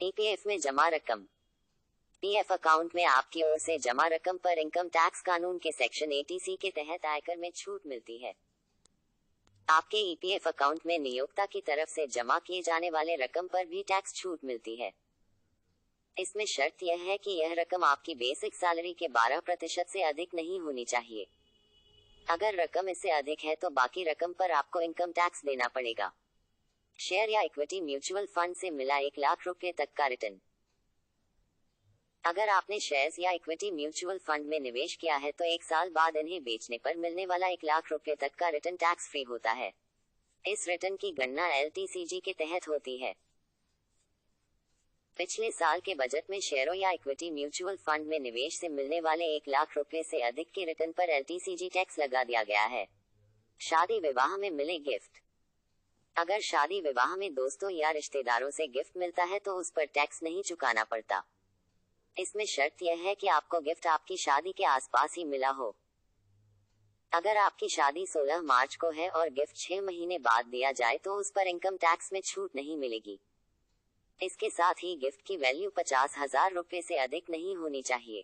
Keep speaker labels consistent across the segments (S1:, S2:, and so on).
S1: EPF में जमा रकम। पीएफ अकाउंट में आपकी ओर से जमा रकम पर इनकम टैक्स कानून के सेक्शन 80C के तहत आयकर में छूट मिलती है। आपके ईपीएफ अकाउंट में नियोक्ता की तरफ से जमा किए जाने वाले रकम पर भी टैक्स छूट मिलती है। इसमें शर्त यह है कि यह रकम आपकी बेसिक सैलरी के 12% से अधिक नहीं होनी चाहिए। अगर रकम इससे अधिक है तो बाकी रकम पर आपको इनकम टैक्स देना पड़ेगा। शेयर या इक्विटी म्यूचुअल फंड से मिला 1 लाख रुपए तक का रिटर्न। अगर आपने शेयर्स या इक्विटी म्यूचुअल फंड में निवेश किया है तो 1 साल बाद इन्हें बेचने पर मिलने वाला 1 लाख रुपए तक का रिटर्न टैक्स फ्री होता है। इस रिटर्न की गणना LTCG के तहत होती है। पिछले साल के बजट में शेयरों या इक्विटी म्यूचुअल फंड में निवेश से मिलने वाले 1 लाख रुपए से अधिक के रिटर्न पर LTCG टैक्स लगा दिया गया है। शादी विवाह में मिले गिफ्ट। अगर शादी विवाह में दोस्तों या रिश्तेदारों से गिफ्ट मिलता है तो उस पर टैक्स नहीं चुकाना पड़ता। इसमें शर्त यह है कि आपको गिफ्ट आपकी शादी के आसपास ही मिला हो। अगर आपकी शादी 16 मार्च को है और गिफ्ट 6 महीने बाद दिया जाए तो उस पर इनकम टैक्स में छूट नहीं मिलेगी। इसके साथ ही गिफ्ट की वैल्यू 50,000 रुपए से अधिक नहीं होनी चाहिए।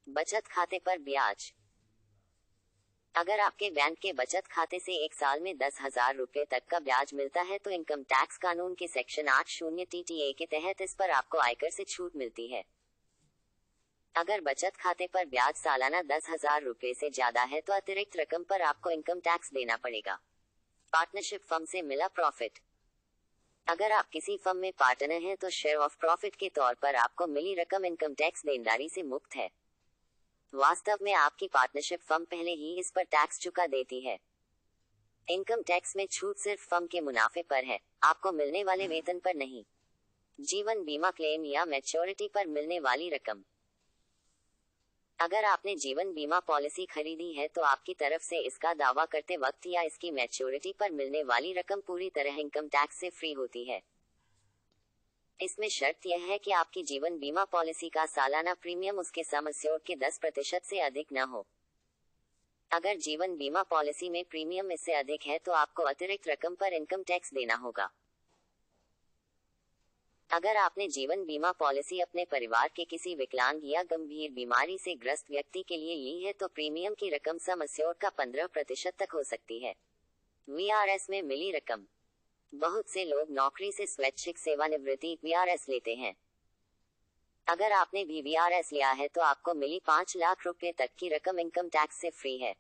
S1: बचत खाते पर ब्याज। अगर आपके बैंक के बचत खाते से 1 साल में 10,000 रुपए तक का ब्याज मिलता है तो इनकम टैक्स कानून के सेक्शन 80 TTA के तहत इस पर आपको आयकर से छूट मिलती है। अगर बचत खाते पर ब्याज सालाना 10,000 रुपए से ज्यादा है तो अतिरिक्त रकम पर आपको इनकम टैक्स देना पड़ेगा। पार्टनरशिप फर्म से मिला प्रॉफिट। अगर आप किसी फर्म में पार्टनर हैं तो शेयर ऑफ प्रॉफिट के तौर पर आपको मिली रकम इनकम टैक्स देनदारी से मुक्त है। वास्तव में आपकी पार्टनरशिप फर्म पहले ही इस पर टैक्स चुका देती है। इनकम टैक्स में छूट सिर्फ फर्म के मुनाफे पर है, आपको मिलने वाले वेतन पर नहीं। जीवन बीमा क्लेम या मैच्योरिटी पर मिलने वाली रकम। अगर आपने जीवन बीमा पॉलिसी खरीदी है तो आपकी तरफ से इसका दावा करते वक्त या इसकी मैच्योरिटी पर मिलने वाली रकम पूरी तरह इनकम टैक्स से फ्री होती है। इसमें शर्त यह है कि आपकी जीवन बीमा पॉलिसी का सालाना प्रीमियम उसके सम एश्योर्ड के 10% से अधिक न हो। अगर जीवन बीमा पॉलिसी में प्रीमियम इससे अधिक है तो आपको अतिरिक्त रकम पर इनकम टैक्स देना होगा। अगर आपने जीवन बीमा पॉलिसी अपने परिवार के किसी विकलांग या गंभीर बीमारी से ग्रस्त व्यक्ति के लिए ली है तो प्रीमियम की रकम सम एश्योर्ड का 15% तक हो सकती है। VRS में मिली रकम। बहुत से लोग नौकरी से स्वैच्छिक सेवानिवृत्ति VRS लेते हैं। अगर आपने भी VRS लिया है तो आपको मिली 5 लाख रुपए तक की रकम इनकम टैक्स से फ्री है।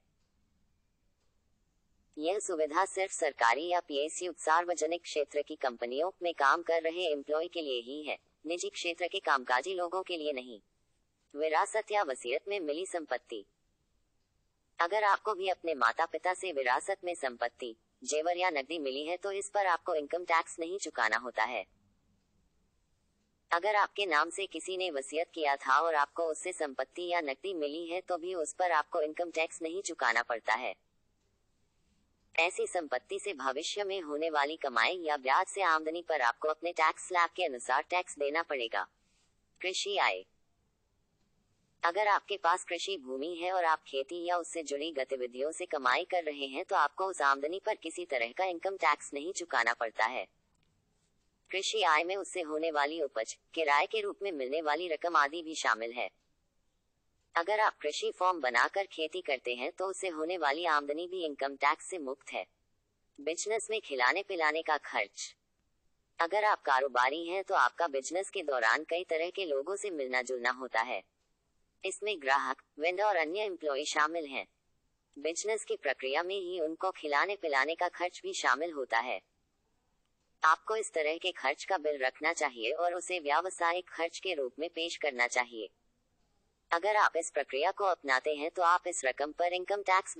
S1: यह सुविधा सिर्फ सरकारी या PSU सार्वजनिक क्षेत्र की कंपनियों में काम कर रहे एम्प्लॉय के लिए ही है, निजी क्षेत्र के कामकाजी लोगों के लिए नहीं। विरासत या वसीयत में मिली संपत्ति। अगर आपको भी अपने माता पिता से विरासत में संपत्ति, जेवर या नकदी मिली है तो इस पर आपको इनकम टैक्स नहीं चुकाना होता है। अगर आपके नाम से किसी ने वसीयत किया था और आपको उससे संपत्ति या नकदी मिली है तो भी उस पर आपको इनकम टैक्स नहीं चुकाना पड़ता है। ऐसी संपत्ति से भविष्य में होने वाली कमाई या ब्याज से आमदनी पर आपको अपने टैक्स स्लैब के अनुसार टैक्स देना पड़ेगा। कृषि आय। अगर आपके पास कृषि भूमि है और आप खेती या उससे जुड़ी गतिविधियों से कमाई कर रहे हैं तो आपको उस आमदनी पर किसी तरह का इनकम टैक्स नहीं चुकाना पड़ता है। कृषि आय में उससे होने वाली उपज, किराए के रूप में मिलने वाली रकम आदि भी शामिल है। अगर आप कृषि फॉर्म बनाकर खेती करते हैं तो उससे होने वाली आमदनी भी इनकम टैक्स से मुक्त है। बिजनेस में खिलाने पिलाने का खर्च। अगर आप कारोबारी हैं तो आपका बिजनेस के दौरान कई तरह के लोगों से मिलना जुलना होता है। इसमें ग्राहक, वेंडर और अन्य एम्प्लॉय शामिल हैं। बिजनेस की प्रक्रिया में ही उनको खिलाने पिलाने का खर्च भी शामिल होता है। आपको इस तरह के खर्च का बिल रखना चाहिए और उसे व्यावसायिक खर्च के रूप में पेश करना चाहिए। अगर आप इस प्रक्रिया को अपनाते हैं तो आप इस रकम पर इनकम टैक्स